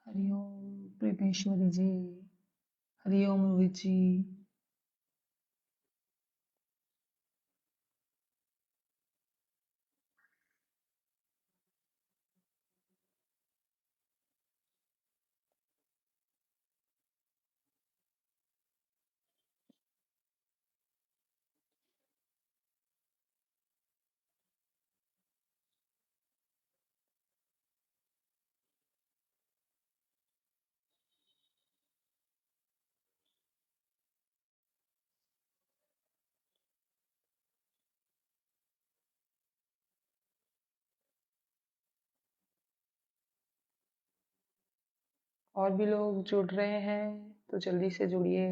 हरिओम प्रेमेश्वरी जी। हरिओम रोहित जी। और भी लोग जुड़ रहे हैं तो जल्दी से जुड़िए।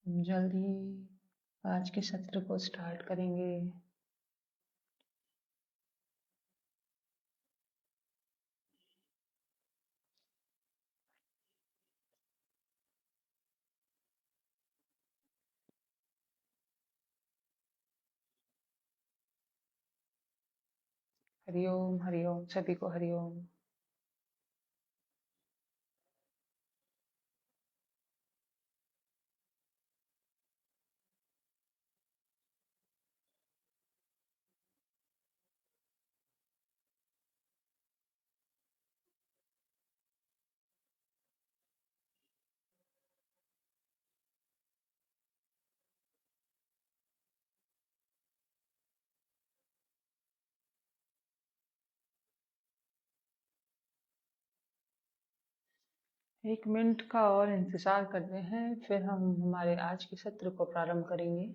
हम जल्द ही आज के सत्र को स्टार्ट करेंगे। हरिओम हरिओम सभी को हरिओम। एक मिनट का और इंतजार करते हैं, फिर हम हमारे आज के सत्र को प्रारंभ करेंगे।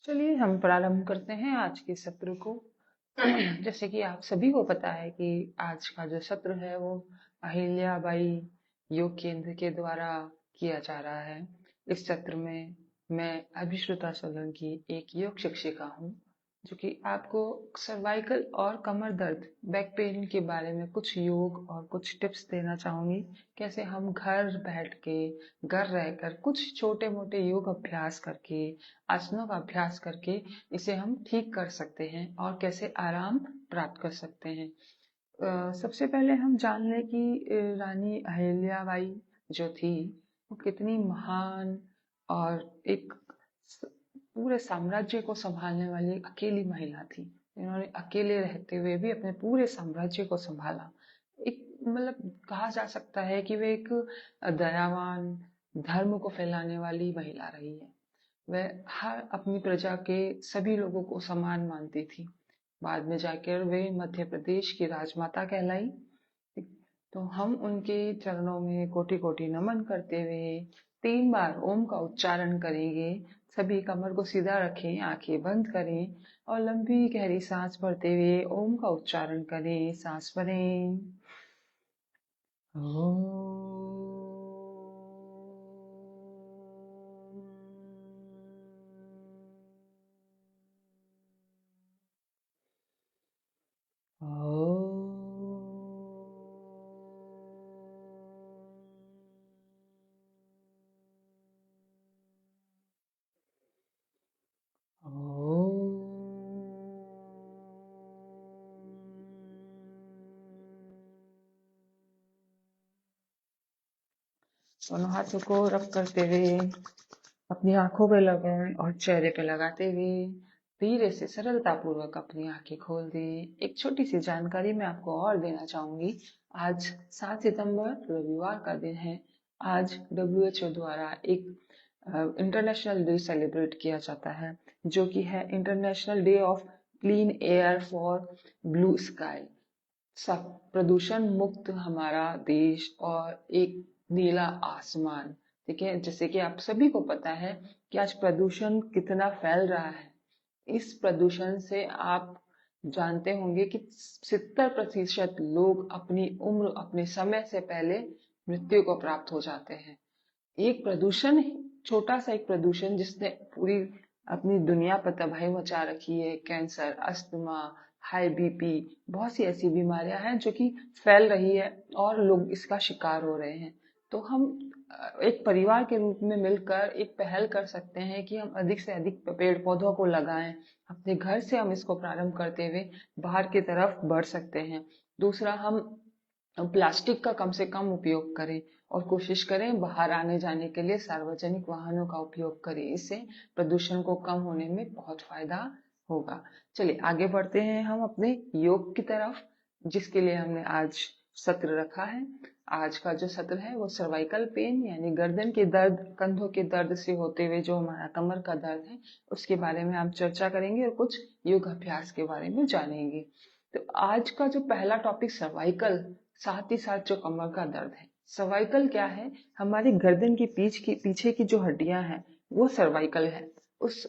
चलिए हम प्रारंभ करते हैं आज के सत्र को। जैसे कि आप सभी को पता है कि आज का जो सत्र है वो अहिल्याबाई योग केंद्र के द्वारा किया जा रहा है। इस सत्र में मैं अभिश्रुता सोलंकी एक योग शिक्षिका हूँ, जो कि आपको सर्वाइकल और कमर दर्द बैक पेन के बारे में कुछ योग और कुछ टिप्स देना चाहूंगी। कैसे हम घर बैठ के, घर रहकर कुछ छोटे मोटे योग अभ्यास करके, आसनों का अभ्यास करके इसे हम ठीक कर सकते हैं और कैसे आराम प्राप्त कर सकते हैं। सबसे पहले हम जान लें कि रानी अहिल्याबाई जो थी वो कितनी महान और एक पूरे साम्राज्य को संभालने वाली एक अकेली महिला थी। इन्होंने अकेले रहते हुए भी अपने पूरे साम्राज्य को संभाला। एक मतलब कहा जा सकता है कि वे एक दयावान, धर्म को फैलाने वाली महिला रही है। वह हर अपनी प्रजा के सभी लोगों को समान मानती थी। बाद में जाकर वे मध्य प्रदेश की राजमाता कहलाई। तो हम उनके चरणों में कोटि कोटि नमन करते हुए 3 बार ओम का उच्चारण करेंगे। सभी कमर को सीधा रखें, आंखें बंद करें और लंबी गहरी सांस भरते हुए ओम का उच्चारण करें। सांस भरें। दोनों हाथों को रब करते हुए अपनी आंखों पे लगाएं और चेहरे पे लगाते हुए धीरे से सरलता पूर्वक अपनी आंखें खोल दें। एक छोटी सी जानकारी मैं आपको और देना चाहूंगी। आज 7 सितंबर रविवार का दिन है। आज WHO द्वारा एक इंटरनेशनल डे सेलिब्रेट किया जाता है, जो कि है international day of clean air for blue sky. सब प्रदूषण मुक्त हमारा देश और एक नीला आसमान। ठीक है, जैसे कि आप सभी को पता है कि आज प्रदूषण कितना फैल रहा है। इस प्रदूषण से आप जानते होंगे कि 70% लोग अपनी उम्र, अपने समय से पहले मृत्यु को प्राप्त हो जाते हैं। एक प्रदूषण, छोटा सा एक प्रदूषण जिसने पूरी अपनी दुनिया पर तबाही मचा रखी है। कैंसर, अस्थमा, हाई बीपी, बहुत सी ऐसी बीमारियां हैं जो कि फैल रही है और लोग इसका शिकार हो रहे हैं। तो हम एक परिवार के रूप में मिलकर एक पहल कर सकते हैं कि हम अधिक से अधिक पेड़ पौधों को लगाएं। अपने घर से हम इसको प्रारंभ करते हुए बाहर की तरफ बढ़ सकते हैं। दूसरा, हम प्लास्टिक का कम से कम उपयोग करें और कोशिश करें बाहर आने जाने के लिए सार्वजनिक वाहनों का उपयोग करें। इससे प्रदूषण को कम होने में बहुत फायदा होगा। चलिए आगे बढ़ते हैं हम अपने योग की तरफ, जिसके लिए हमने आज सत्र रखा है। आज का जो सत्र है वो सर्वाइकल पेन यानी गर्दन के दर्द, कंधों के दर्द से होते हुए जो हमारा कमर का दर्द है उसके बारे में हम चर्चा करेंगे और कुछ योग अभ्यास के बारे में जानेंगे। तो आज का जो पहला टॉपिक सर्वाइकल, साथ ही साथ जो कमर का दर्द है। सर्वाइकल क्या है? हमारी गर्दन के पीछे की जो हड्डियां हैं वो सर्वाइकल है।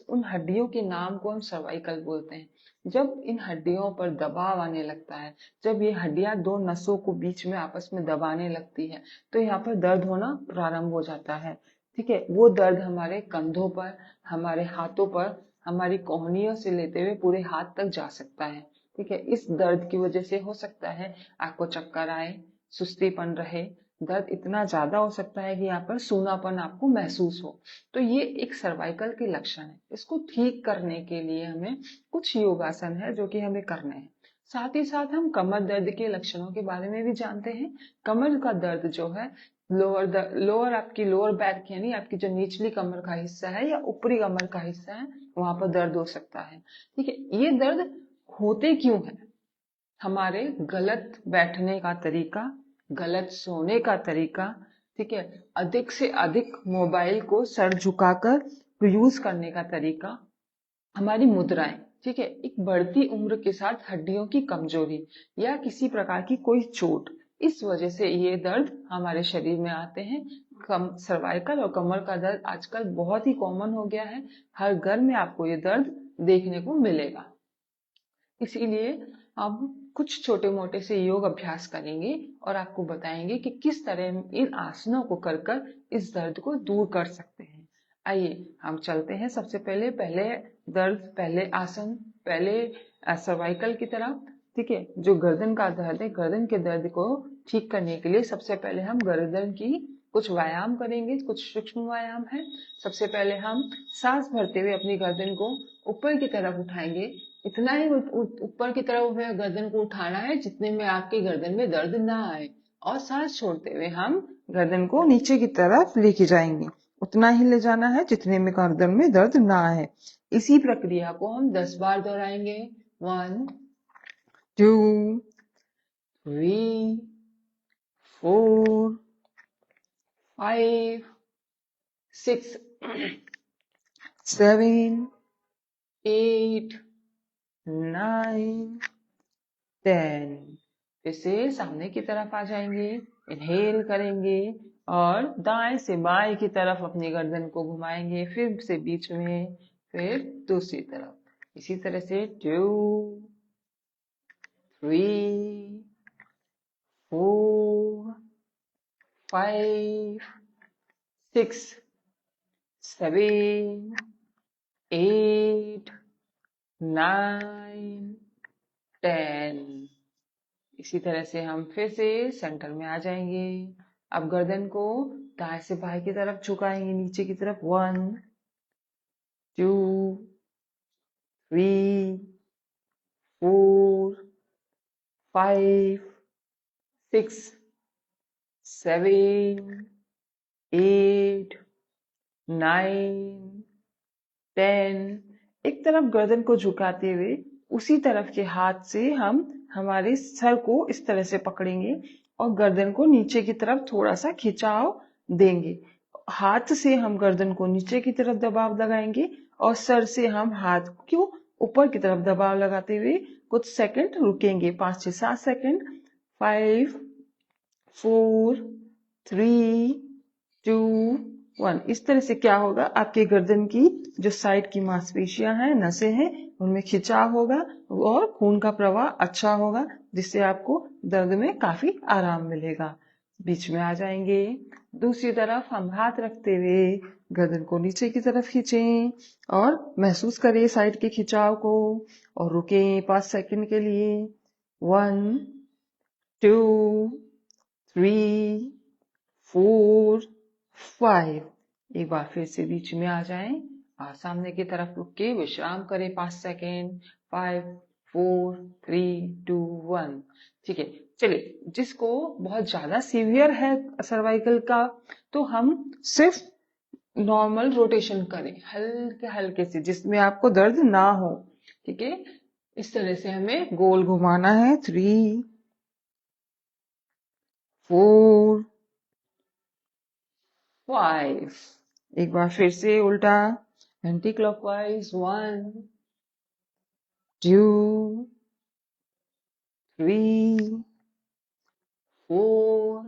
उन हड्डियों के नाम को हम सर्वाइकल बोलते हैं। जब इन हड्डियों पर दबाव आने लगता है, जब ये हड्डियां दो नसों को बीच में आपस में दबाने लगती है, तो यहाँ पर दर्द होना प्रारंभ हो जाता है। ठीक है, वो दर्द हमारे कंधों पर, हमारे हाथों पर, हमारी कोहनियों से लेते हुए पूरे हाथ तक जा सकता है। ठीक है, इस दर्द की वजह से हो सकता है आपको चक्कर आए, सुस्तीपन रहे, दर्द इतना ज्यादा हो सकता है कि यहाँ पर सूनापन आपको महसूस हो। तो ये एक सर्वाइकल के लक्षण है। इसको ठीक करने के लिए हमें कुछ योगासन है जो कि हमें करने हैं। साथ ही साथ हम कमर दर्द के लक्षणों के बारे में भी जानते हैं। कमर का दर्द जो है, लोअर आपकी लोअर बैक यानी आपकी जो निचली कमर का हिस्सा है या ऊपरी कमर का हिस्सा है, वहां पर दर्द हो सकता है। ठीक है, ये दर्द होते क्यों है? हमारे गलत बैठने का तरीका, गलत सोने का तरीका, ठीक है, अधिक से अधिक मोबाइल को सर झुकाकर यूज करने का तरीका, हमारी मुद्राएं, ठीक है, एक बढ़ती उम्र के साथ हड्डियों की कमजोरी या किसी प्रकार की कोई चोट, इस वजह से ये दर्द हमारे शरीर में आते हैं। सर्वाइकल और कमर का दर्द आजकल बहुत ही कॉमन हो गया है, हर घर में आपको ये दर्द देखने को मिलेगा। इसीलिए हम कुछ छोटे मोटे से योग अभ्यास करेंगे और आपको बताएंगे कि किस तरह इन आसनों को कर कर इस दर्द को दूर कर सकते हैं। आइए हम चलते हैं। सबसे पहले पहले आसन, पहले सर्वाइकल की तरफ। ठीक है, जो गर्दन का दर्द है, गर्दन के दर्द को ठीक करने के लिए सबसे पहले हम गर्दन की कुछ व्यायाम करेंगे, कुछ सूक्ष्म व्यायाम है। सबसे पहले हम सांस भरते हुए अपनी गर्दन को ऊपर की तरफ उठाएंगे। इतना ही ऊपर की तरफ गर्दन को उठाना है जितने में आपके गर्दन में दर्द ना आए, और सांस छोड़ते हुए हम गर्दन को नीचे की तरफ लेके जाएंगे। उतना ही ले जाना है जितने में गर्दन में दर्द ना आए। इसी प्रक्रिया को हम 10 बार दोहराएंगे। 1 2 3 4 5 6 7 8 9 10। फिर से सामने की तरफ आ जाएंगे, इनहेल करेंगे और दाएं से बाएं की तरफ अपनी गर्दन को घुमाएंगे, फिर से बीच में, फिर दूसरी तरफ। इसी तरह से 2 3 4 5 6 7 8 9 10। इसी तरह से हम फिर से सेंटर में आ जाएंगे। अब गर्दन को दाएं से बाएं की तरफ झुकाएंगे, नीचे की तरफ। 1 2 3 4 5 6 7 8 9 10। एक तरफ गर्दन को झुकाते हुए उसी तरफ के हाथ से हम हमारे सर को इस तरह से पकड़ेंगे और गर्दन को नीचे की तरफ थोड़ा सा खिंचाव देंगे। हाथ से हम गर्दन को नीचे की तरफ दबाव लगाएंगे और सर से हम हाथ को ऊपर की तरफ दबाव लगाते हुए कुछ सेकंड रुकेंगे, 5 से 7 सेकंड। 5 4 3 2 1। इस तरह से क्या होगा, आपके गर्दन की जो साइड की मांसपेशियां हैं, नसें हैं, उनमें खिंचाव होगा और खून का प्रवाह अच्छा होगा, जिससे आपको दर्द में काफी आराम मिलेगा। बीच में आ जाएंगे। दूसरी तरफ हम हाथ रखते हुए गर्दन को नीचे की तरफ खींचें और महसूस करें साइड के खिंचाव को और रुकें 5 सेकंड के लिए। 1 2 3 4 5। एक बार फिर से बीच में आ जाएं और सामने की तरफ रुक के विश्राम करें 5 सेकेंड। 5 4 3 2 1। ठीक है, चलिए, जिसको बहुत ज्यादा सीवियर है सर्वाइकल का, तो हम सिर्फ नॉर्मल रोटेशन करें, हल्के हल्के से, जिसमें आपको दर्द ना हो। ठीक है, इस तरह से हमें गोल घुमाना है। 3 4 5। एक बार फिर से उल्टा एंटी क्लॉकवाइज। 1 2 3 4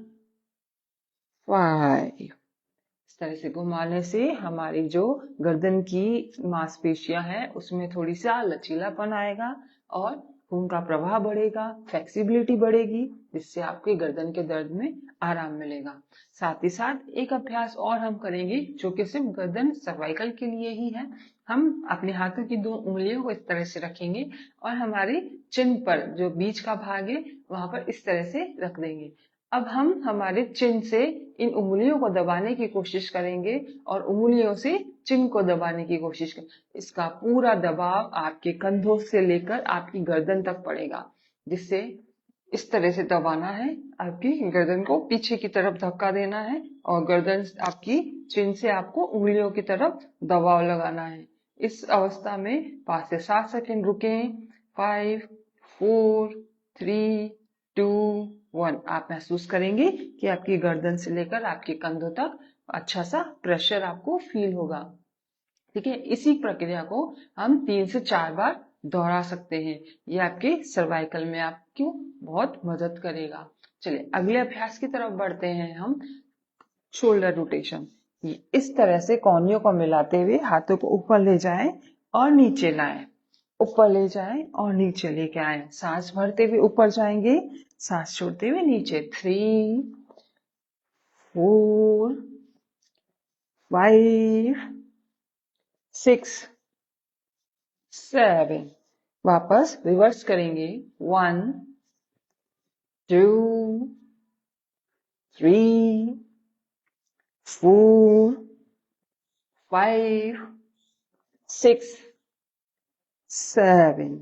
5। इस तरह से घुमाने से हमारी जो गर्दन की मांसपेशियां हैं उसमें थोड़ी सा लचीलापन आएगा और खून का प्रवाह बढ़ेगा, फ्लेक्सिबिलिटी बढ़ेगी, जिससे आपके गर्दन के दर्द में आराम मिलेगा। साथ ही साथ एक अभ्यास और हम करेंगे जो कि सिर्फ गर्दन सर्वाइकल के लिए ही है। हम अपने हाथों की 2 उंगलियों को इस तरह से रखेंगे और हमारे चिन पर जो बीच का भाग है वहां पर इस तरह से रख देंगे। अब हम हमारे चिन से इन उंगलियों को दबाने की कोशिश करेंगे और उंगलियों से चिन को दबाने की कोशिश करेंगे। इसका पूरा दबाव आपके कंधों से लेकर आपकी गर्दन तक पड़ेगा, जिससे इस तरह से दबाना है, आपकी गर्दन को पीछे की तरफ धक्का देना है और गर्दन आपकी चिन से आपको उंगलियों की तरफ दबाव लगाना है। इस अवस्था में 5 से 7 सेकंड रुकें। 5 4 3 2 1। आप महसूस करेंगे कि आपकी गर्दन से लेकर आपके कंधों तक अच्छा सा प्रेशर आपको फील होगा। ठीक है, इसी प्रक्रिया को हम 3 से 4 बार दोहरा सकते हैं। ये आपके सर्वाइकल में आपको बहुत मदद करेगा। चलिए अगले अभ्यास की तरफ बढ़ते हैं हम। Shoulder rotation. इस तरह से कोहनियों को मिलाते हुए हाथों को ऊपर ले जाएं और नीचे लाएं, ऊपर ले जाएं और नीचे लेके आए। सांस भरते हुए ऊपर जाएंगे, सांस छोड़ते हुए नीचे। 3 4 5 6 7। वापस रिवर्स करेंगे। 1 2 3 4 5 6 7।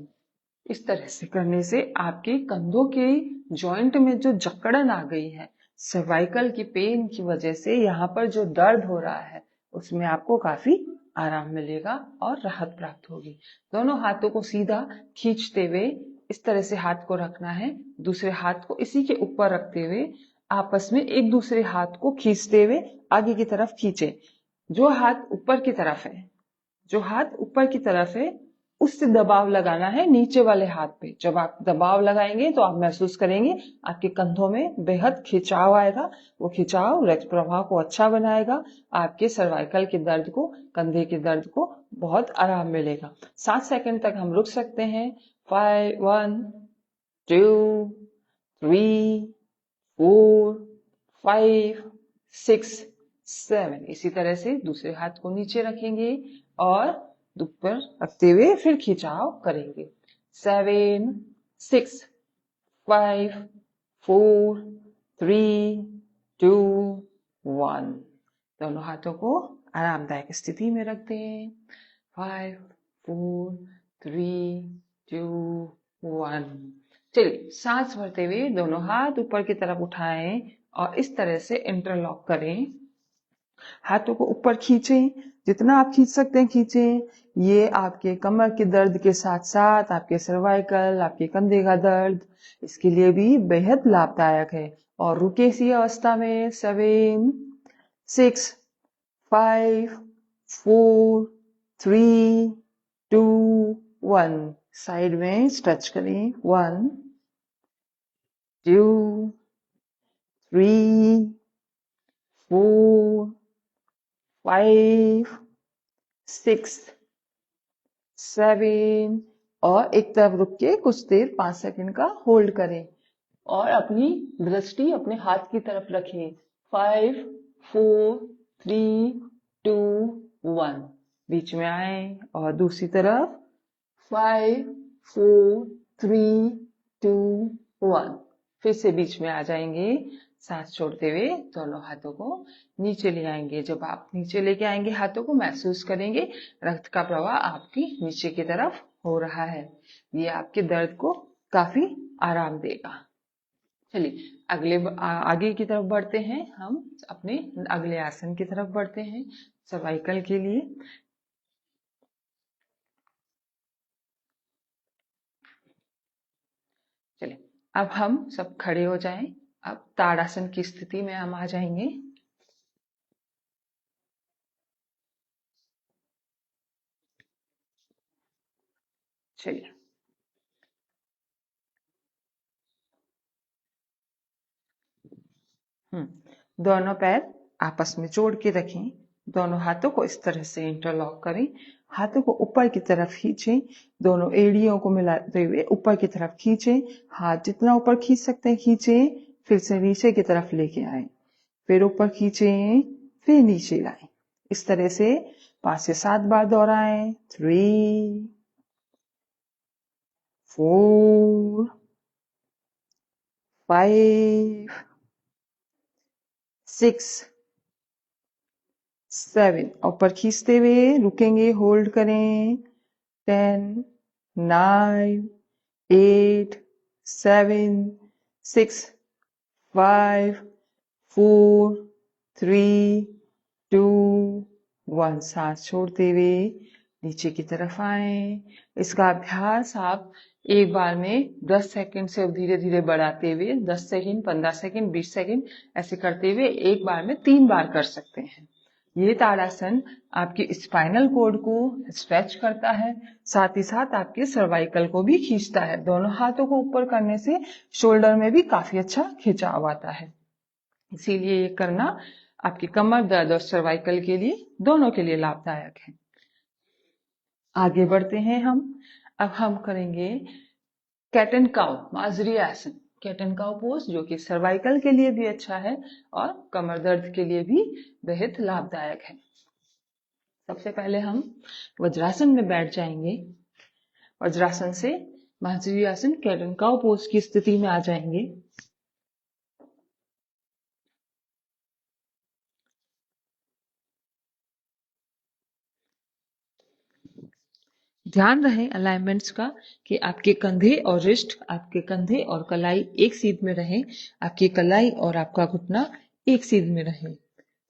इस तरह से करने से आपके कंधों के जॉइंट में जो जकड़न आ गई है, सर्वाइकल की पेन की वजह से यहाँ पर जो दर्द हो रहा है, उसमें आपको काफी आराम मिलेगा और राहत प्राप्त होगी। दोनों हाथों को सीधा खींचते हुए इस तरह से हाथ को रखना है। दूसरे हाथ को इसी के ऊपर रखते हुए आपस में एक दूसरे हाथ को खींचते हुए आगे की तरफ खींचे। जो हाथ ऊपर की तरफ है, जो हाथ ऊपर की तरफ है, उससे दबाव लगाना है नीचे वाले हाथ पे। जब आप दबाव लगाएंगे तो आप महसूस करेंगे आपके कंधों में बेहद खिंचाव आएगा। वो खिंचाव रक्त प्रवाह को अच्छा बनाएगा, आपके सर्वाइकल के दर्द को, कंधे के दर्द को बहुत आराम मिलेगा। 7 सेकंड तक हम रुक सकते हैं। 1 2 3 4 5 6 7। इसी तरह से दूसरे हाथ को नीचे रखेंगे और ऊपर रखते हुए फिर खिंचाव करेंगे। 7 6 5 4 3 2 1। दोनों हाथों को आरामदायक स्थिति में रखते हैं। 5 4 3 2 1। चलिए सांस भरते हुए दोनों हाथ ऊपर की तरफ उठाएं और इस तरह से इंटरलॉक करें। हाथों को ऊपर खींचें, जितना आप खींच सकते हैं खींचें। ये आपके कमर के दर्द के साथ साथ आपके सर्वाइकल, आपके कंधे का दर्द, इसके लिए भी बेहद लाभदायक है। और रुके इसी अवस्था में। 7 6 5 4 3 2 1। साइड में स्ट्रेच करें। 1 2 3 4 5 6 7। और एक तरफ रुक के कुछ देर 5 सेकंड का होल्ड करें और अपनी दृष्टि अपने हाथ की तरफ रखें। 5 4 3 2 1। बीच में आए और दूसरी तरफ 5 4 3 2 1। फिर से बीच में आ जाएंगे। सांस छोड़ते हुए दोनों हाथों को नीचे ले आएंगे। जब आप नीचे लेके आएंगे हाथों को, महसूस करेंगे रक्त का प्रवाह आपकी नीचे की तरफ हो रहा है। ये आपके दर्द को काफी आराम देगा। चलिए आगे की तरफ बढ़ते हैं। हम अपने अगले आसन की तरफ बढ़ते हैं सर्वाइकल के लिए। चलिए अब हम सब खड़े हो जाएं। अब ताड़ासन की स्थिति में हम आ जाएंगे। चलिए दोनों पैर आपस में जोड़ के रखें। दोनों हाथों को इस तरह से इंटरलॉक करें। हाथों को ऊपर की तरफ खींचें। दोनों एड़ियों को मिलाते हुए ऊपर की तरफ खींचें। हाथ जितना ऊपर खींच सकते हैं खींचें। फिर से नीचे की तरफ लेके आए, फिर ऊपर खींचें, फिर नीचे लाएं। इस तरह से 5 से 7 बार दोहराएं। 3 4 5 6 7। ऊपर खींचते हुए रुकेंगे, होल्ड करें। 10 9 8 7 6 5 4 3 2 1। सांस छोड़ते हुए नीचे की तरफ आए। इसका अभ्यास आप एक बार में 10 सेकंड से धीरे धीरे बढ़ाते हुए 10 सेकंड 15 सेकंड 20 सेकंड ऐसे करते हुए एक बार में 3 बार कर सकते हैं। ये ताड़ासन आपके स्पाइनल कॉर्ड को स्ट्रेच करता है, साथ ही साथ आपके सर्वाइकल को भी खींचता है। दोनों हाथों को ऊपर करने से शोल्डर में भी काफी अच्छा खिंचाव आता है। इसीलिए ये करना आपकी कमर दर्द और सर्वाइकल के लिए, दोनों के लिए लाभदायक है। आगे बढ़ते हैं हम। अब हम करेंगे कैट एंड काउ मार्जरी आसन। कैट एंड काउ पोज जो कि सर्वाइकल के लिए भी अच्छा है और कमर दर्द के लिए भी बेहद लाभदायक है। सबसे पहले हम वज्रासन में बैठ जाएंगे। वज्रासन से मार्जरी आसन कैट एंड काउ पोज की स्थिति में आ जाएंगे। ध्यान रहे अलाइनमेंट्स का कि आपके कंधे और रिस्ट, आपके कंधे और कलाई एक सीध में रहे, आपकी कलाई और आपका घुटना एक सीध में रहे।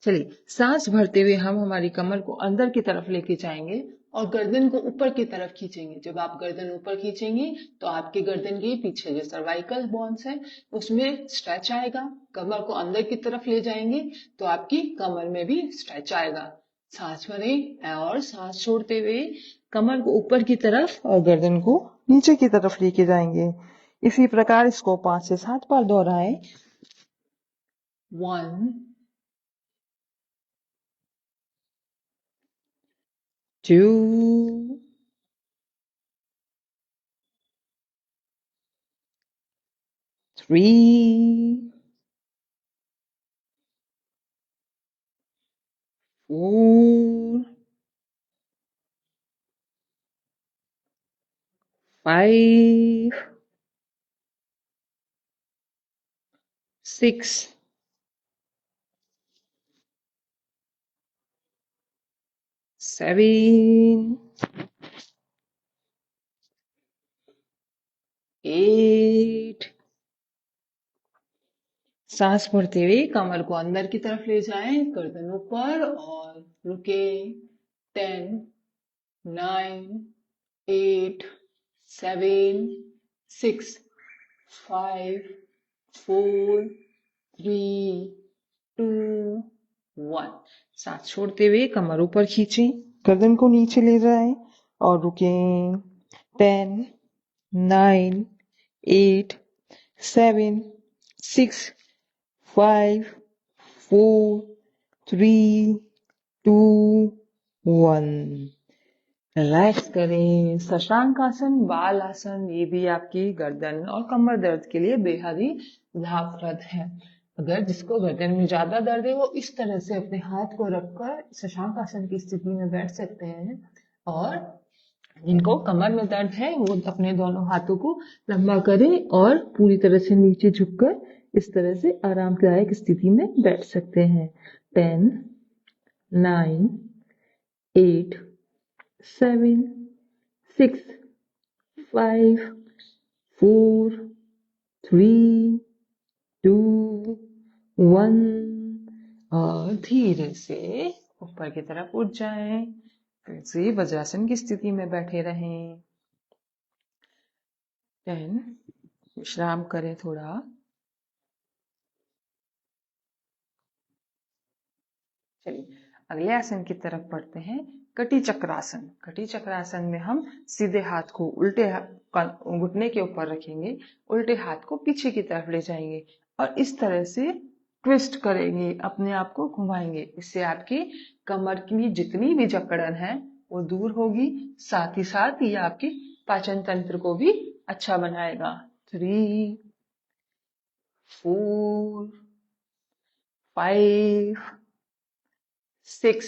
चलिए, सांस भरते हुए हम हमारी कमर को अंदर की तरफ लेके जाएंगे और गर्दन को ऊपर की तरफ खींचेंगे। जब आप गर्दन ऊपर खींचेंगे तो आपके गर्दन के पीछे जो सर्वाइकल बोन्स है उसमें स्ट्रेच आएगा। कमर को अंदर की तरफ ले जाएंगे तो आपकी कमर में भी स्ट्रेच आएगा। सांस भरें और सांस छोड़ते हुए कमर को ऊपर की तरफ और गर्दन को नीचे की तरफ लेके जाएंगे। इसी प्रकार इसको 5 से 7 बार दोहराएं। 1 2 3 4 5 6 7 8। सांस भरते हुए कमर को अंदर की तरफ ले जाएं, गर्दन ऊपर और रुके। 10 9 8 7 6 5 4 3 2 1। सांस छोड़ते हुए कमर ऊपर खींचें, गर्दन को नीचे ले जाएं और रुकें। 10 9 8 7 6 5 4 3 2 1। रिलैक्स करें। शशांक आसन, बाल आसन, ये भी आपकी गर्दन और कमर दर्द के लिए बेहद ही लाभप्रद है। अगर जिसको गर्दन में ज्यादा दर्द है वो इस तरह से अपने हाथ को रखकर शशांक आसन की स्थिति में बैठ सकते हैं, और जिनको कमर में दर्द है वो अपने दोनों हाथों को लंबा करें और पूरी तरह से नीचे झुककर इस तरह से आरामदायक स्थिति में बैठ सकते हैं। 10 9 8 7 6 5 4 3 2 1। और धीरे से ऊपर की तरफ उठ जाएं। फिर से वज्रासन की स्थिति में बैठे रहें। 10 विश्राम करें थोड़ा। चलिए, अगले आसन की तरफ बढ़ते हैं। कटी चक्रासन। कटी चक्रासन में हम सीधे हाथ को उल्टे घुटने के ऊपर रखेंगे, उल्टे हाथ को पीछे की तरफ ले जाएंगे और इस तरह से ट्विस्ट करेंगे, अपने आप को घुमाएंगे। इससे आपकी कमर की जितनी भी जकड़न है वो दूर होगी, साथ ही साथ ये आपके पाचन तंत्र को भी अच्छा बनाएगा। 3 4 5 6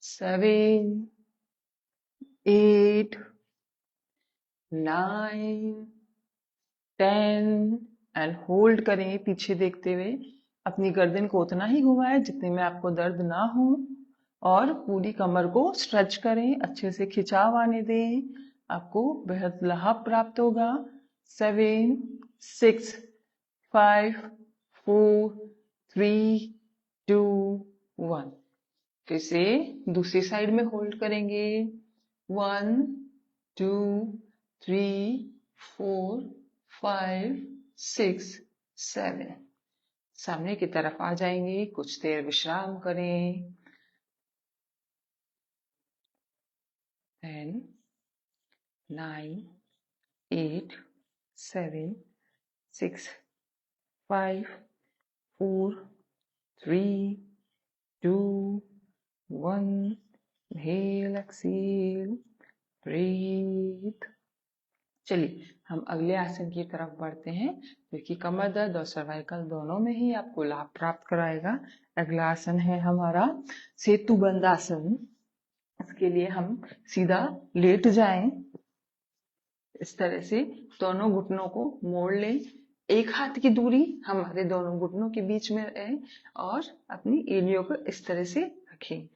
7 8 9 10 एंड होल्ड करें पीछे देखते हुए। अपनी गर्दन को उतना ही घुमाएं जितने में आपको दर्द ना हो और पूरी कमर को स्ट्रेच करें, अच्छे से खिंचाव आने दें, आपको बेहद लाभ प्राप्त होगा। 7 6 5 4 3 2 1। फिर से दूसरी साइड में होल्ड करेंगे। 1 2 3 4 5 6 7। सामने की तरफ आ जाएंगे, कुछ देर विश्राम करें। 10, 9, 8, 7, 6, 5, 4, 3, 2, 1. inhale, exhale, breathe. चलिए हम अगले आसन की तरफ बढ़ते हैं, जो कि कमर दर्द और सर्वाइकल दोनों में ही आपको लाभ प्राप्त कराएगा। अगला आसन है हमारा सेतु बंद आसन। इसके लिए हम सीधा लेट जाएं, इस तरह से दोनों घुटनों को मोड़ लें। एक हाथ की दूरी हमारे दोनों घुटनों के बीच में रहे और अपनी एड़ियों को इस तरह से रखें।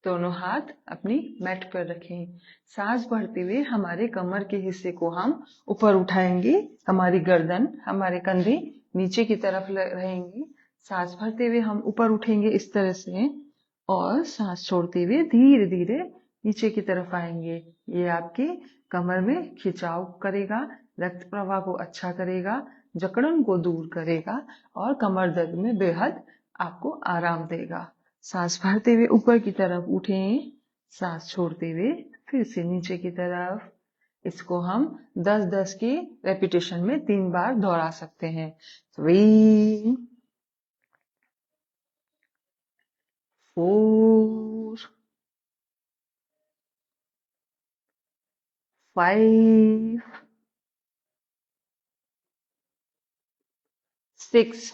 दोनों हाथ अपनी मैट पर रखें। सांस भरते हुए हमारे कमर के हिस्से को हम ऊपर उठाएंगे। हमारी गर्दन, हमारे कंधे नीचे की तरफ रहेंगे। सांस भरते हुए हम ऊपर उठेंगे इस तरह से, और सांस छोड़ते हुए धीरे धीरे नीचे की तरफ आएंगे। ये आपके कमर में खिंचाव करेगा, रक्त प्रवाह को अच्छा करेगा, जकड़न को दूर करेगा और कमर दर्द में बेहद आपको आराम देगा। सांस भरते हुए ऊपर की तरफ उठें, सांस छोड़ते हुए फिर से नीचे की तरफ। इसको हम 10-10 की रेपिटेशन में 3 बार दोहरा सकते हैं। 3, 4, 5, 6,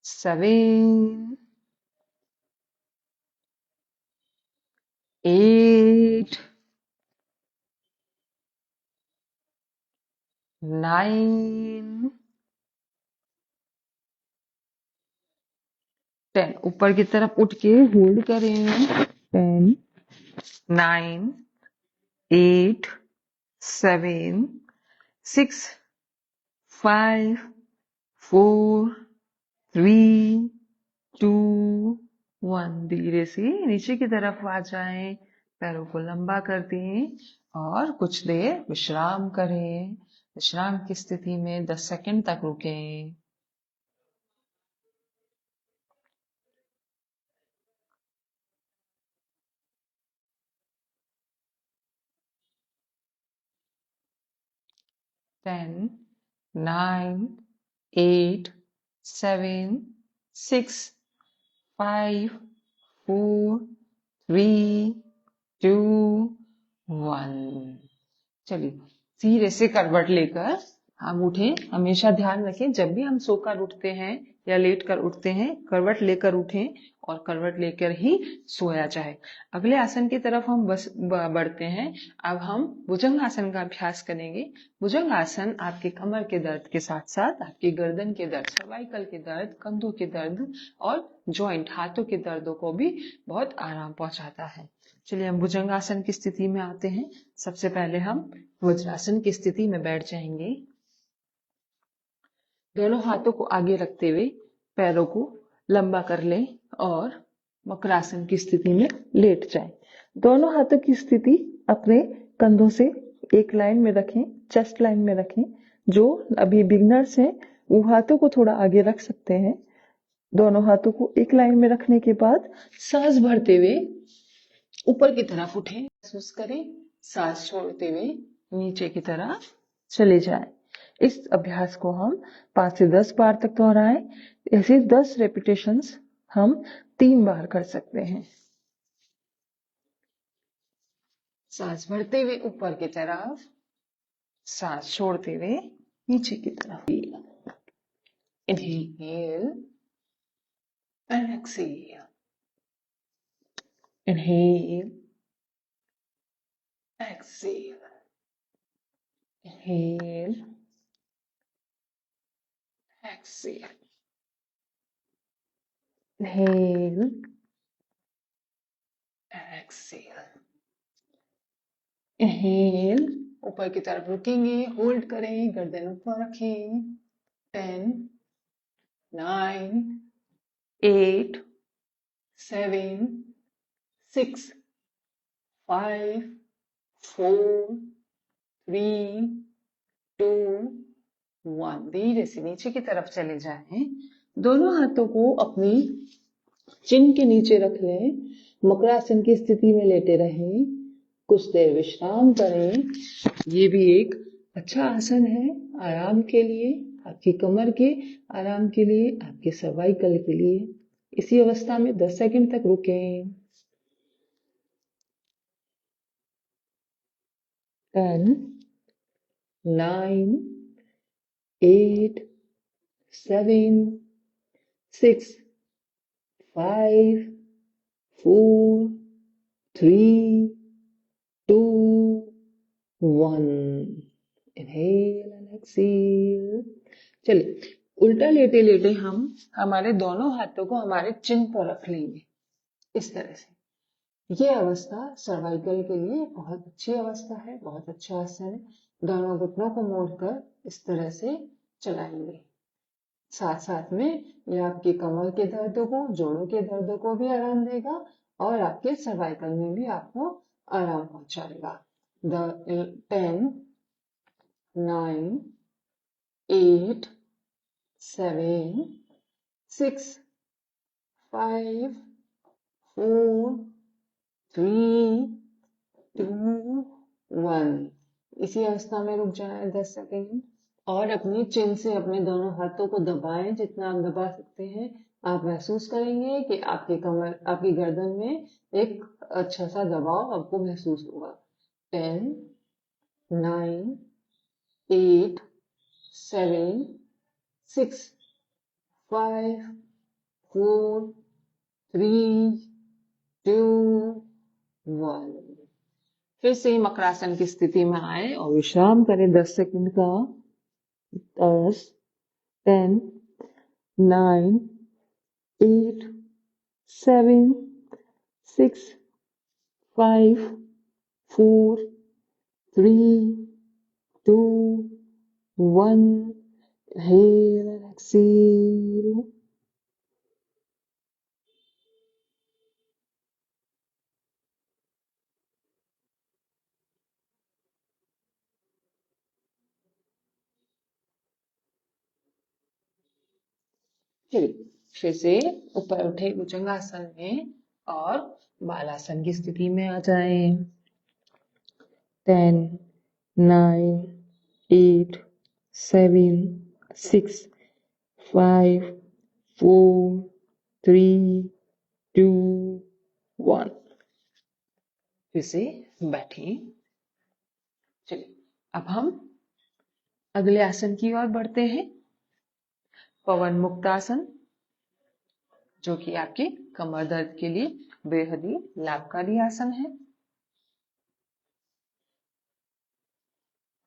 7, 8, 9, 10। ऊपर की तरफ उठ के होल्ड करें। 10, 9, 8, 7, 6, 5, 4, 3, 2, 1। धीरे से नीचे की तरफ आ जाएं, पैरों को लंबा कर दें और कुछ देर विश्राम करें। विश्राम की स्थिति में 10 सेकंड तक रुकें। 10, 9, 8, 7, 6, 5, 4, 3, 2, 1। चलिए धीरे से करवट लेकर हम उठें। हमेशा ध्यान रखें, जब भी हम सोकर उठते हैं या लेट कर उठते हैं, करवट लेकर उठें और करवट लेकर ही सोया जाए। अगले आसन की तरफ हम बढ़ते हैं। अब हम भुजंग आसन का अभ्यास करेंगे। भुजंग आसन आपके कमर के दर्द के साथ साथ आपकी गर्दन के दर्द, सर्वाइकल के दर्द, कंधों के दर्द और जॉइंट, हाथों के दर्दों को भी बहुत आराम पहुंचाता है। चलिए हम भुजंगासन की स्थिति में आते हैं। सबसे पहले हम वज्रासन की स्थिति में बैठ जाएंगे। दोनों हाथों को आगे रखते हुए पैरों को लंबा कर लें और मकरासन की स्थिति में लेट जाएं। दोनों हाथों की स्थिति अपने कंधों से एक लाइन में रखें, चेस्ट लाइन में रखें। जो अभी बिगनर्स हैं वो हाथों को थोड़ा आगे रख सकते हैं। दोनों हाथों को एक लाइन में रखने के बाद सांस भरते हुए ऊपर की तरफ उठें, महसूस करें, सांस छोड़ते हुए नीचे की तरफ चले जाएं। इस अभ्यास को हम 5 से 10 बार तक दोहराएं। ऐसे 10 रेपिटेशंस हम 3 बार कर सकते हैं। सांस भरते हुए ऊपर की तरफ, सांस छोड़ते हुए नीचे की तरफ। Inhale and exhale. Inhale, exhale. Inhale, exhale. Inhale, exhale. Inhale, ऊपर की तरफ रुकेंगे, होल्ड करें, गर्दन ऊपर रखें। 10, 9, 8, 7, 6, 5, 4, 3, 2, 1। धीरे से नीचे की तरफ चले जाएं। दोनों हाथों को अपनी चिन के नीचे रख लें। मकरासन की स्थिति में लेटे रहें। कुछ देर विश्राम करें। ये भी एक अच्छा आसन है आराम के लिए, आपकी कमर के आराम के लिए, आपके सर्वाइकल के लिए। इसी अवस्था में 10 सेकंड तक रुकें। 10, 9, 8, 7, 6, 5, 4, 3, 2, 1। Inhale and exhale. चलिए, उल्टा लेटे लेटे हम हमारे दोनों हाथों को हमारे चिन पर रख लेंगे इस तरह से। ये अवस्था सर्वाइकल के लिए बहुत अच्छी अवस्था है, बहुत अच्छा आसन है। दोनों घुटनों को मोड़कर इस तरह से चलाएंगे। साथ साथ में ये आपकी कमर के दर्दों को, जोड़ों के दर्दों को भी आराम देगा और आपके सर्वाइकल में भी आपको आराम पहुंचाएगा। 10, 9, 8, 7, 6, 5, 4, 3, 2, 1। इसी अवस्था में रुक जाए 10 सेकेंड और अपनी चिन से अपने दोनों हाथों को दबाएं जितना आप दबा सकते हैं। आप महसूस करेंगे कि आपकी कमर, आपकी गर्दन में एक अच्छा सा दबाव आपको महसूस होगा। 10, 9, 8, 7, 6, 5, 4, 3, 2, 1। फिर से मकरासन की स्थिति में आए और विश्राम करें 10 सेकंड का। 10, 10, 9, 8, 7, 6, 5, 4, 3, 2, 1। Inhale and exhale. चलिए, फिर से ऊपर उठे भुजंगासन में और बालासन की स्थिति में आ जाएं। 10, 9, 8, 7, 6, 5, 4, 3, 2, 1। फिर से बैठे। चलिए, अब हम अगले आसन की ओर बढ़ते हैं। पवन मुक्तासन, जो कि आपके कमर दर्द के लिए बेहद ही लाभकारी आसन है।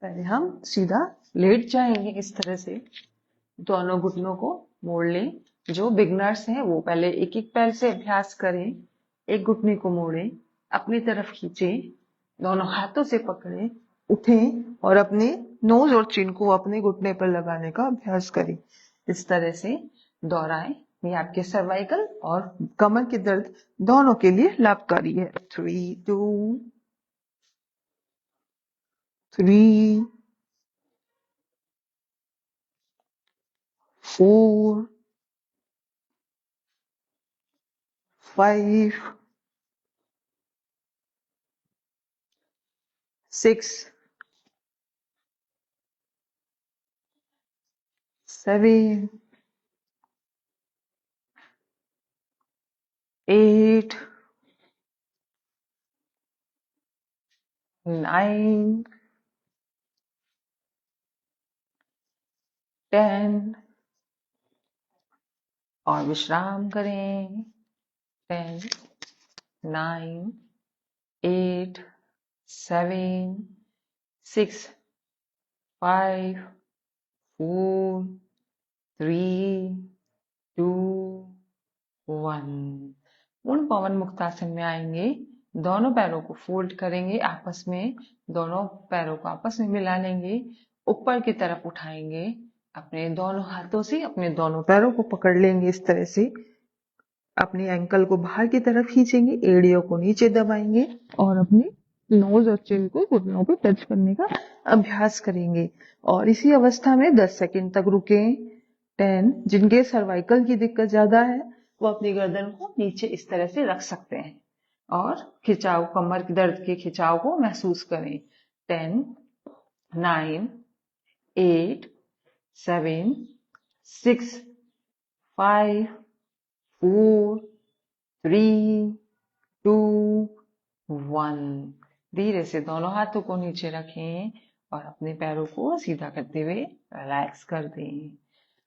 पहले हम सीधा लेट जाएंगे इस तरह से। दोनों घुटनों को मोड़ लें। जो बिगनर्स हैं वो पहले एक एक पैर से अभ्यास करें। एक घुटने को मोड़ें, अपनी तरफ खींचें, दोनों हाथों से पकड़ें, उठें और अपने नोज और चिन को अपने घुटने पर लगाने का अभ्यास करें। इस तरह से दोहराएं। ये आपके सर्वाइकल और कमर के दर्द दोनों के लिए लाभकारी है। 3, 2, 3, 4, 5, 6, 7, 8, 9, 10 और विश्राम करें। 10, 9, 8, 7, 6, 5, 4, 3, 2, 1। पूर्ण पवन मुक्तासन में आएंगे। दोनों पैरों को फोल्ड करेंगे आपस में। दोनों पैरों को आपस में मिला लेंगे। ऊपर की तरफ उठाएंगे। अपने दोनों हाथों से अपने दोनों पैरों को पकड़ लेंगे इस तरह से। अपने एंकल को बाहर की तरफ खींचेंगे, एड़ियों को नीचे दबाएंगे और अपने नोज और चिन को घुटनों पे टच करने का अभ्यास करेंगे और इसी अवस्था में 10 सेकंड तक रुकें। 10। जिनके सर्वाइकल की दिक्कत ज्यादा है वो अपनी गर्दन को नीचे इस तरह से रख सकते हैं और खिंचाव, कमर के दर्द के खिंचाव को महसूस करें। 10, 9, 8, 7, 6, 5, 4, 3, 2, 1। धीरे से दोनों हाथों को नीचे रखें और अपने पैरों को सीधा करते हुए रिलैक्स कर दें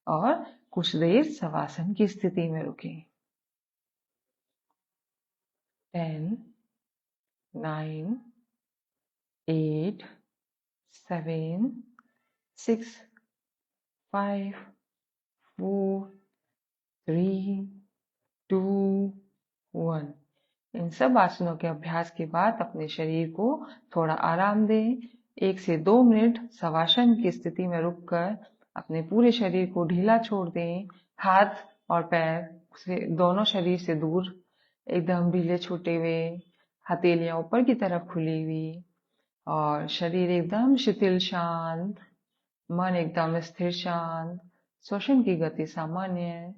और कुछ देर शवासन की स्थिति में रुकें। 10, 9, 8, 7, 6, 5, 4, 3, 2, 1। इन सब आसनों के अभ्यास के बाद अपने शरीर को थोड़ा आराम दें। 1 से 2 मिनट शवासन की स्थिति में रुककर अपने पूरे शरीर को ढीला छोड़ दें। हाथ और पैर से दोनों शरीर से दूर एकदम ढीले छूटे हुए, हथेलियां ऊपर की तरफ खुली हुई और शरीर एकदम शिथिल शांत, मन एकदम स्थिर शांत, श्वसन की गति सामान्य,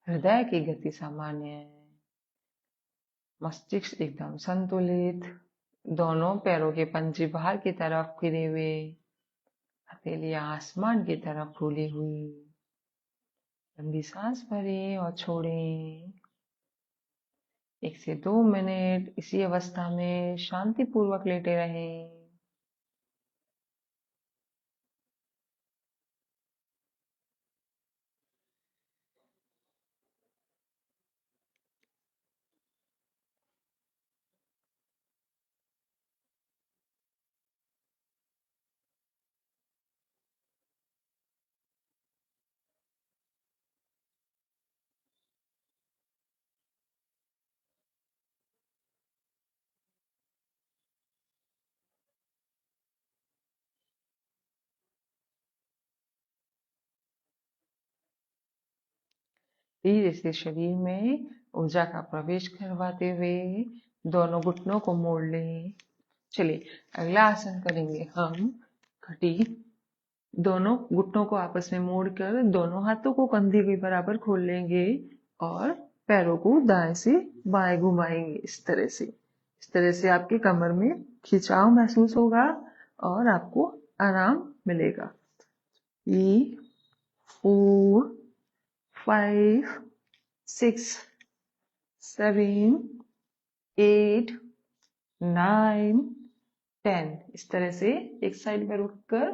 हृदय की गति सामान्य, मस्तिष्क एकदम संतुलित, दोनों पैरों के पंजे बाहर की तरफ फिरे हुए, हथेलियां आसमान की तरफ खुली हुई। लंबी सांस भरें और छोड़ें। 1 से 2 मिनट इसी अवस्था में शांति पूर्वक लेटे रहें। धीरे से शरीर में ऊर्जा का प्रवेश करवाते हुए दोनों घुटनों को मोड़ लें। चलिए अगला आसन करेंगे हम खटी। दोनों घुटनों को आपस में मोड़कर दोनों हाथों को कंधे के बराबर खोल लेंगे और पैरों को दाएं से बाएं घुमाएंगे इस तरह से। इस तरह से आपके कमर में खिंचाव महसूस होगा और आपको आराम मिलेगा। 3, 4, 5, 6, 7, 8, 9, 10। इस तरह से एक साइड में रुककर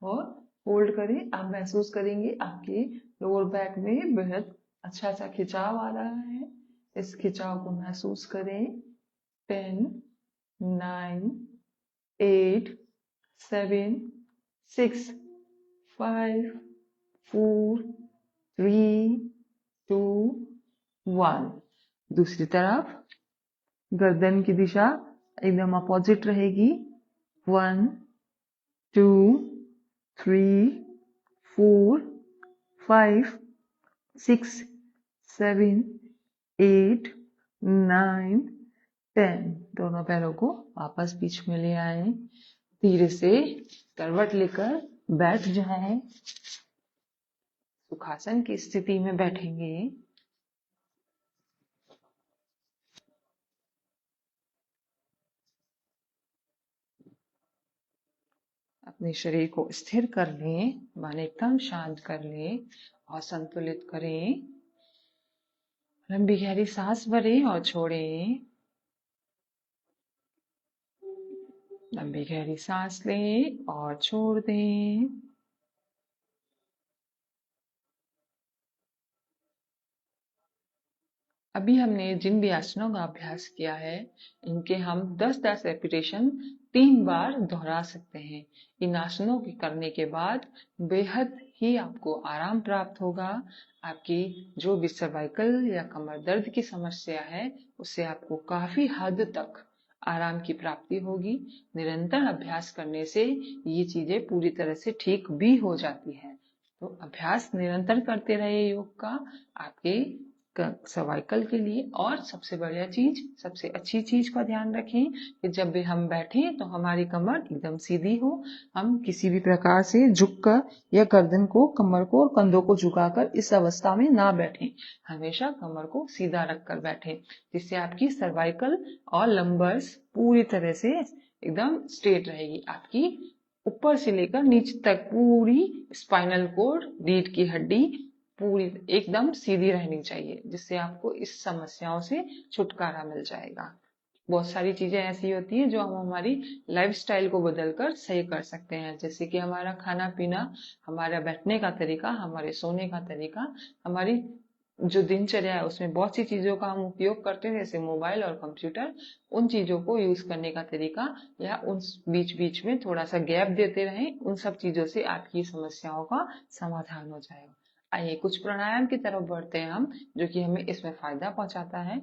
और होल्ड करें। आप महसूस करेंगे आपके लोअर बैक में बेहद अच्छा सा खिंचाव आ रहा है। इस खिंचाव को महसूस करें। 10, 9, 8, 7, 6, 5, 4, 3, 2, 1। दूसरी तरफ गर्दन की दिशा एकदम अपोजिट रहेगी। 1, 2, 3, 4, 5, 6, 7, 8, 9, 10। दोनों पैरों को वापस बीच में ले आए। धीरे से करवट लेकर बैठ जाएं। सुखासन की स्थिति में बैठेंगे। अपने शरीर को स्थिर कर लें, मन एकदम शांत कर लें और संतुलित करें। लंबी गहरी सांस भरें और छोड़ें। लंबी गहरी सांस लें और छोड़ दें। अभी हमने जिन भी आसनों का अभ्यास किया है इनके हम 10-10 रेपिटेशन 3 बार दोहरा सकते हैं। इन आसनों के करने के बाद बेहद ही आपको आराम प्राप्त होगा। आपकी जो भी सर्वाइकल या कमर दर्द की समस्या है उससे आपको काफी हद तक आराम की प्राप्ति होगी। निरंतर अभ्यास करने से ये चीजें पूरी तरह से ठीक भी हो जाती है। तो अभ्यास निरंतर करते रहे योग का। आपके सर्वाइकल के लिए। और सबसे बढ़िया चीज, सबसे अच्छी चीज का ध्यान रखें कि जब भी हम बैठें तो हमारी कमर एकदम सीधी हो। हम किसी भी प्रकार से झुककर या गर्दन को, कमर को और कंधों को झुकाकर इस अवस्था में ना बैठें। हमेशा कमर को सीधा रखकर बैठें, जिससे आपकी सर्वाइकल और लंबर्स पूरी तरह से एकदम स्ट्रेट रहेगी। आपकी ऊपर से लेकर नीचे तक पूरी स्पाइनल कोड, रीढ़ की हड्डी पूरी एकदम सीधी रहनी चाहिए, जिससे आपको इस समस्याओं से छुटकारा मिल जाएगा। बहुत सारी चीजें ऐसी होती हैं जो हम हमारी लाइफस्टाइल को बदलकर सही कर सकते हैं, जैसे कि हमारा खाना पीना, हमारा बैठने का तरीका, हमारे सोने का तरीका, हमारी जो दिनचर्या है उसमें बहुत सी चीजों का हम उपयोग करते हैं, जैसे मोबाइल और कंप्यूटर। उन चीजों को यूज करने का तरीका या उन बीच बीच में थोड़ा सा गैप देते रहें, उन सब चीजों से आपकी समस्याओं का समाधान हो जाएगा। आइए कुछ प्राणायाम की तरफ बढ़ते हैं हम, जो कि हमें इसमें फायदा पहुंचाता है।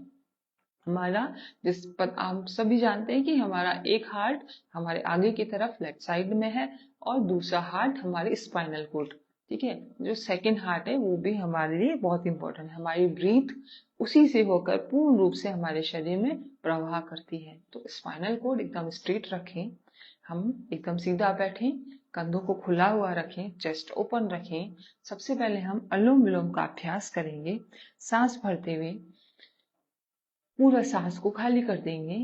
हमारा जिस पर आप सभी जानते हैं कि हमारा एक हार्ट हमारे आगे की तरफ लेफ्ट साइड में है और दूसरा हार्ट हमारे स्पाइनल कोड, ठीक है। जो सेकंड हार्ट है वो भी हमारे लिए बहुत इंपॉर्टेंट है। हमारी ब्रीथ उसी से होकर पूर्ण रूप से हमारे शरीर में प्रवाह करती है। तो स्पाइनल कोड एकदम स्ट्रेट रखें, हम एकदम सीधा बैठें, कंधों को खुला हुआ रखें, चेस्ट ओपन रखें। सबसे पहले हम अनुलोम विलोम का अभ्यास करेंगे। सांस भरते हुए पूरा सांस को खाली कर देंगे।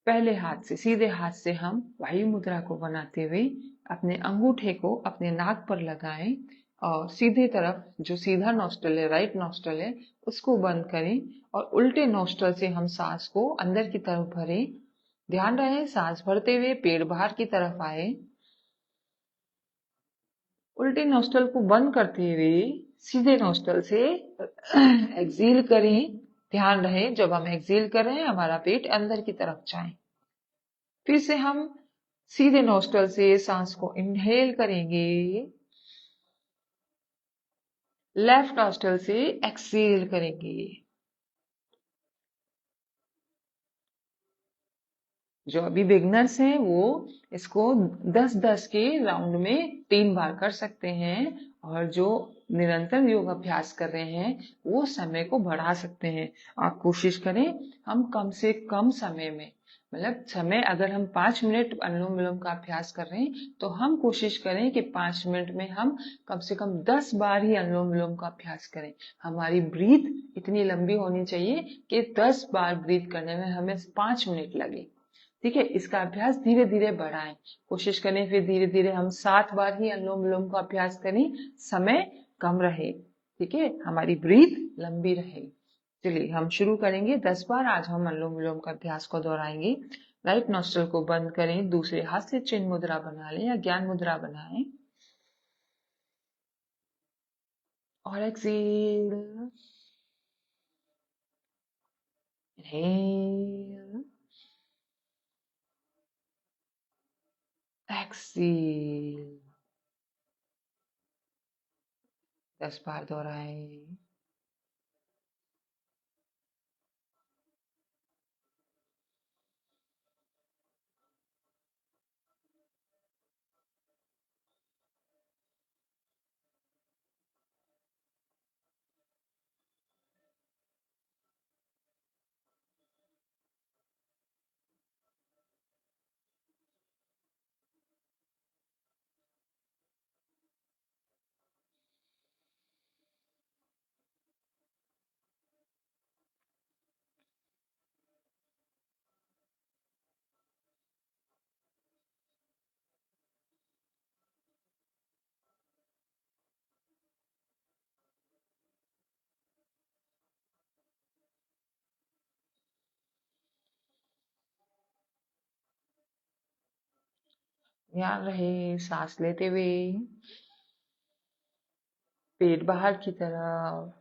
पहले हाथ से, सीधे हाथ से हम वायु मुद्रा को बनाते हुए अपने अंगूठे को अपने नाक पर लगाएं और सीधे तरफ जो सीधा नॉस्ट्रल है, राइट नॉस्ट्रल है, उसको बंद करें और उल्टे नॉस्ट्रल से हम सांस को अंदर की तरफ भरें। ध्यान रहे सांस भरते हुए पेट बाहर की तरफ आए। उल्टे नॉस्ट्रल को बंद करते हुए सीधे नॉस्ट्रल से एक्सहेल करें। ध्यान रहे जब हम एक्सहेल कर रहे हैं हमारा पेट अंदर की तरफ जाए। फिर से हम सीधे नॉस्ट्रल से सांस को इनहेल करेंगे, लेफ्ट नॉस्ट्रल से एक्सहेल करेंगे। जो अभी बिगनर्स हैं वो इसको 10-10 के राउंड में 3 बार कर सकते हैं, और जो निरंतर योग अभ्यास कर रहे हैं वो समय को बढ़ा सकते हैं। आप कोशिश करें हम कम से कम समय में, मतलब समय अगर हम 5 मिनट अनुलोम विलोम का अभ्यास कर रहे हैं तो हम कोशिश करें कि 5 मिनट में हम कम से कम 10 बार ही अनुलोम विलोम का अभ्यास करें। हमारी ब्रीथ इतनी लंबी होनी चाहिए कि 10 बार ब्रीथ करने में हमें 5 मिनट लगे, ठीक है। इसका अभ्यास धीरे धीरे बढ़ाएं, कोशिश करें फिर धीरे धीरे हम 7 बार ही अनुलोम विलोम का अभ्यास करें, समय कम रहे, ठीक है, हमारी ब्रीथ लंबी रहे। चलिए हम शुरू करेंगे 10 बार। आज हम अनुलोम विलोम का अभ्यास को दोहराएंगे। राइट नॉस्ट्रल को बंद करें, दूसरे हाथ से चिन्ह मुद्रा बना लें या ज्ञान मुद्रा बनाएं और एक्सेल, इनहेल, एक्सेल। 10 बार दोहराएं। ध्यान रहे सांस लेते हुए पेट बाहर की तरफ,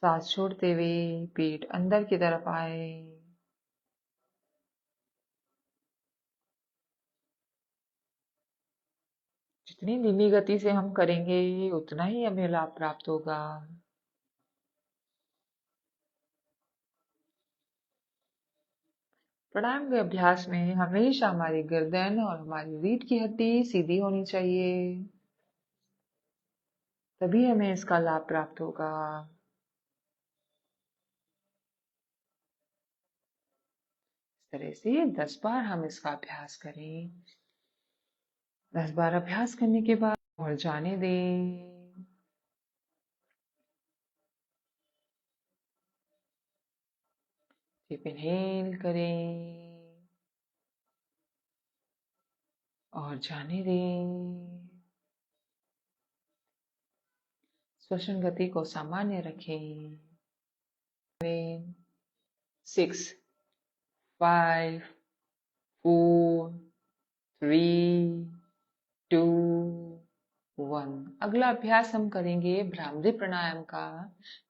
सांस छोड़ते हुए पेट अंदर की तरफ आए। जितनी धीमी गति से हम करेंगे उतना ही हमें लाभ प्राप्त होगा। प्राणायाम के अभ्यास में हमेशा हमारी गर्दन और हमारी रीढ़ की हड्डी सीधी होनी चाहिए, तभी हमें इसका लाभ प्राप्त होगा। तरह से 10 बार हम इसका अभ्यास करें। 10 बार अभ्यास करने के बाद और जाने दें। डीप इनहेल करें और जाने दें। श्वसन गति को सामान्य रखें। 6, 5, 4, 3, 2, 1। अगला अभ्यास हम करेंगे भ्रामरी प्राणायाम का।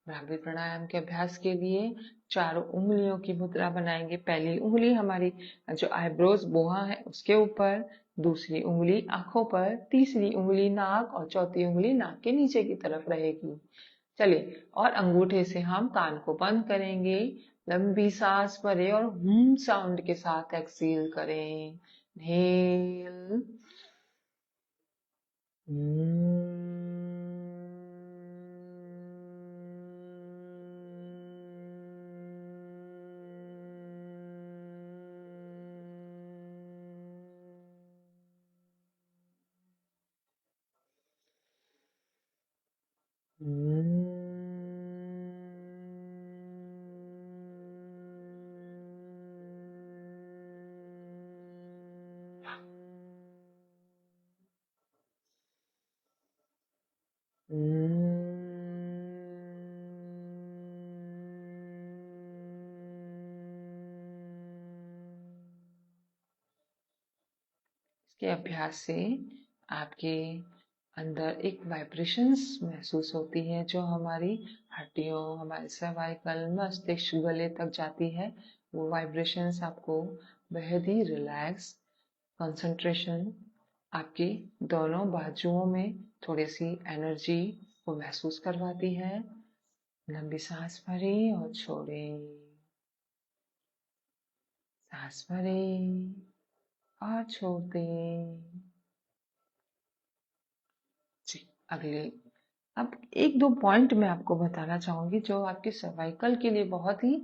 भ्रामरी प्राणायाम के अभ्यास के लिए 4 उंगलियों की मुद्रा बनाएंगे। पहली उंगली हमारी जो आईब्रोज बोहा है उसके ऊपर, दूसरी उंगली आंखों पर, तीसरी उंगली नाक और चौथी उंगली नाक के नीचे की तरफ रहेगी। चलिए, और अंगूठे से हम कान को बंद करेंगे। लंबी सांस भरें और हूम साउंड के साथ एक्सहेल करें। इनहेल, इसके अभ्यास से आपके अंदर एक वाइब्रेशंस महसूस होती है जो हमारी हड्डियों, हमारे सर्वाइकल, मस्तिष्क, गले तक जाती है। वो वाइब्रेशंस आपको बेहद ही रिलैक्स, कंसंट्रेशन, आपके दोनों बाजुओं में थोड़ी सी एनर्जी को महसूस करवाती है। लंबी सांस भरें और छोड़ें। सांस भरें और छोड़ दें। जी, अगले अब 1-2 पॉइंट मैं आपको बताना चाहूंगी जो आपके सर्वाइकल के लिए बहुत ही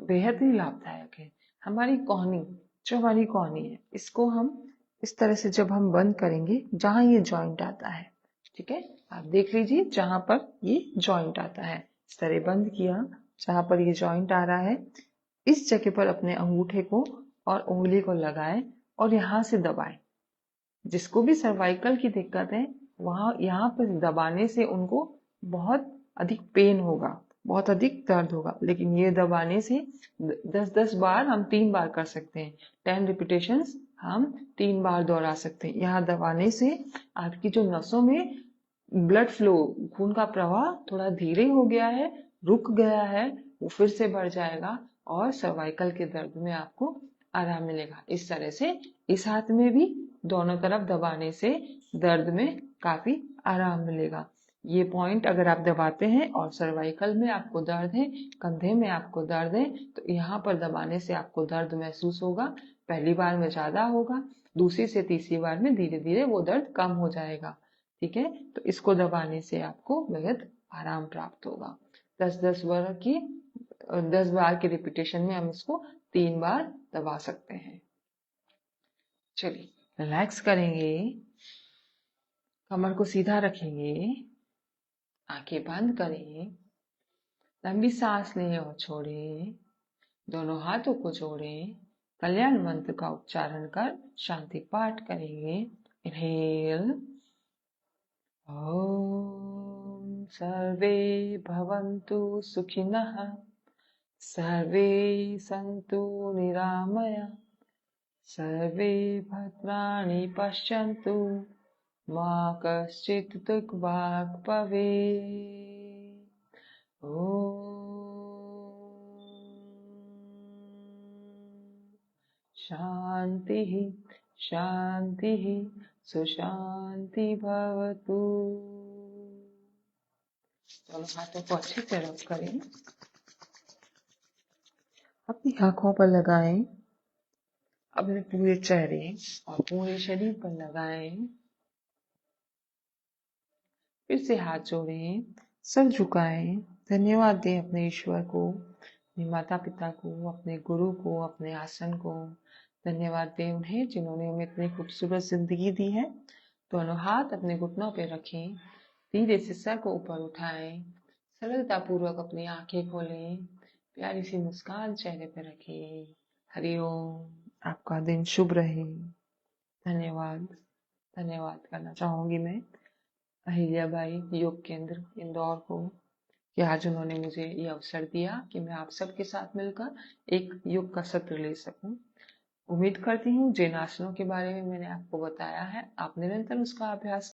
बेहद ही लाभदायक है। हमारी कोहनी, जो हमारी कोहनी है, इसको हम इस तरह से जब हम बंद करेंगे, जहां ये जॉइंट आता है, ठीक है, आप देख लीजिए जहां पर ये जॉइंट आता है, इस तरह बंद किया, जहां पर ये जॉइंट आ रहा है, इस जगह पर अपने अंगूठे को और उंगली को लगाएं और यहाँ से दबाएं। जिसको भी सर्वाइकल की दिक्कत है, वहां यहाँ पर दबाने से उनको बहुत अधिक पेन होगा, बहुत अधिक दर्द होगा, लेकिन ये दबाने से 10-10 बार हम 3 बार कर सकते हैं। 10 रिपीटेशंस हम 3 बार दोहरा सकते हैं। यहाँ दबाने से आपकी जो नसों में ब्लड फ्लो, खून का प्रवाह थोड़ा धीरे हो गया है, रुक गया है, वो फिर से बढ़ जाएगा और सर्वाइकल के दर्द में आपको आराम मिलेगा। इस तरह से इस हाथ में भी दोनों तरफ दबाने से दर्द में काफी आराम मिलेगा। ये पॉइंट अगर आप दबाते हैं और सर्वाइकल में आपको दर्द है, कंधे में आपको दर्द है, तो यहाँ पर दबाने से आपको दर्द महसूस होगा। पहली बार में ज्यादा होगा, दूसरी से तीसरी बार में धीरे धीरे वो दर्द कम हो जाएगा। ठीक है, तो इसको दबाने से आपको बेहद आराम प्राप्त होगा। 10-10 बार की 10 बार के रिपीटेशन में हम इसको 3 बार दबा सकते हैं। चलिए, रिलैक्स करेंगे, कमर को सीधा रखेंगे, आंखें बंद करें, लंबी सांस लें और छोड़ें, दोनों हाथों को जोड़ें, कल्याण मंत्र का उच्चारण कर शांति पाठ करेंगे। इनहेल, ओम सर्वे भवन्तु सुखिनः, सर्वे सन्तु निरामया, सर्वे भद्राणि पश्यन्तु, मा कश्चित् दुःखभाग् भवेत्। ओम शांतिः शांतिः सुशांति भवतु। दोनों हाथों को अच्छे से रब करें, अपनी आंखों पर लगाएं, अपने पूरे चेहरे और पूरे शरीर पर लगाएं। फिर से हाथ जोड़ें, सर झुकाएं, धन्यवाद दें अपने ईश्वर को। अपने माता पिता को, अपने गुरु को, अपने आसन को धन्यवाद दें उन्हें जिन्होंने हमें इतनी खूबसूरत जिंदगी दी है। दोनों हाथ अपने घुटनों पे रखें, धीरे से सर को ऊपर उठाएं, सरलता पूर्वक अपनी आंखें खोलें, प्यारी सी मुस्कान चेहरे पे रखें। हरिओम। आपका दिन शुभ रहे। धन्यवाद। धन्यवाद करना चाहूंगी मैं अहिल्याबाई योग केंद्र इंदौर को कि आज उन्होंने मुझे ये अवसर दिया कि मैं आप सबके साथ मिलकर एक योग का सत्र ले सकूं। उम्मीद करती हूँ जिन आसनों के बारे में मैंने आपको बताया है आप निरंतर उसका अभ्यास